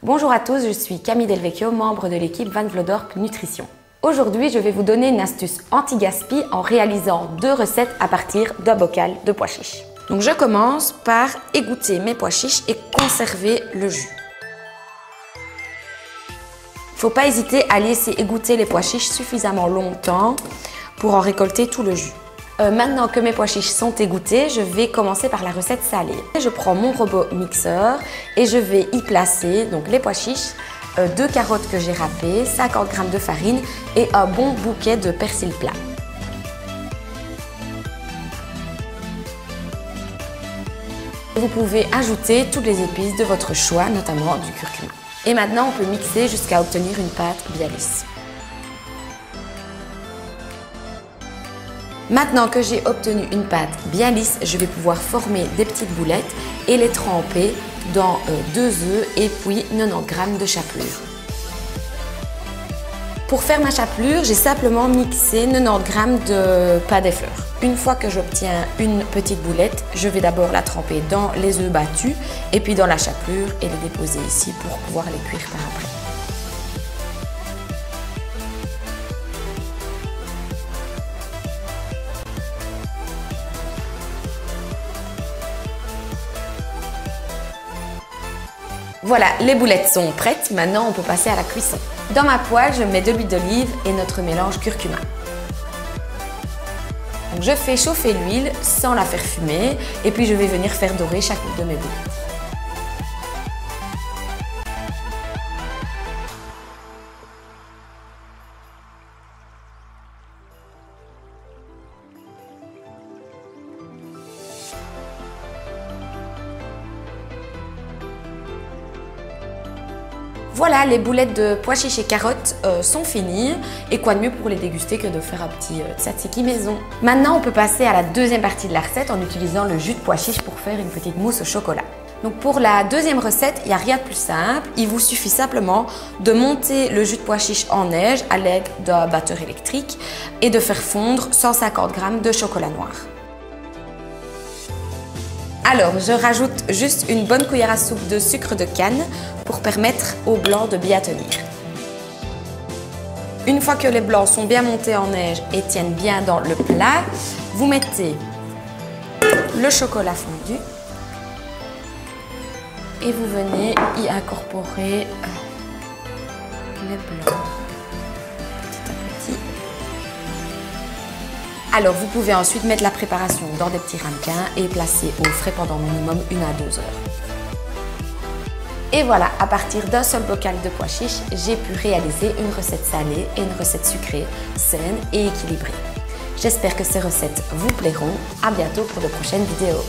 Bonjour à tous, je suis Camille Delvecchio, membre de l'équipe Van Vlodorp Nutrition. Aujourd'hui, je vais vous donner une astuce anti-gaspi en réalisant 2 recettes à partir d'un bocal de pois chiches. Donc je commence par égoutter mes pois chiches et conserver le jus. Il ne faut pas hésiter à laisser égoutter les pois chiches suffisamment longtemps pour en récolter tout le jus. Maintenant que mes pois chiches sont égouttés, je vais commencer par la recette salée. Je prends mon robot mixeur et je vais y placer donc les pois chiches, 2 carottes que j'ai râpées, 50 g de farine et un bon bouquet de persil plat. Vous pouvez ajouter toutes les épices de votre choix, notamment du curcuma. Et maintenant, on peut mixer jusqu'à obtenir une pâte bien lisse. Maintenant que j'ai obtenu une pâte bien lisse, je vais pouvoir former des petites boulettes et les tremper dans 2 œufs et puis 90 g de chapelure. Pour faire ma chapelure, j'ai simplement mixé 90 g de pâte des fleurs. Une fois que j'obtiens une petite boulette, je vais d'abord la tremper dans les œufs battus et puis dans la chapelure et les déposer ici pour pouvoir les cuire par après. Voilà, les boulettes sont prêtes, maintenant on peut passer à la cuisson. Dans ma poêle, je mets de l'huile d'olive et notre mélange curcuma. Donc je fais chauffer l'huile sans la faire fumer et puis je vais venir faire dorer chacune de mes boulettes. Voilà, les boulettes de pois chiches et carottes sont finies. Et quoi de mieux pour les déguster que de faire un petit tzatziki maison. Maintenant, on peut passer à la deuxième partie de la recette en utilisant le jus de pois chiches pour faire une petite mousse au chocolat. Donc pour la deuxième recette, il n'y a rien de plus simple. Il vous suffit simplement de monter le jus de pois chiches en neige à l'aide d'un batteur électrique et de faire fondre 150 g de chocolat noir. Alors, je rajoute juste une bonne cuillère à soupe de sucre de canne pour permettre au blanc de bien tenir. Une fois que les blancs sont bien montés en neige et tiennent bien dans le plat, vous mettez le chocolat fondu et vous venez y incorporer les blancs petit à petit. Alors, vous pouvez ensuite mettre la préparation dans des petits ramequins et placer au frais pendant minimum 1 à 2 heures. Et voilà, à partir d'un seul bocal de pois chiches, j'ai pu réaliser une recette salée et une recette sucrée, saine et équilibrée. J'espère que ces recettes vous plairont. À bientôt pour de prochaines vidéos.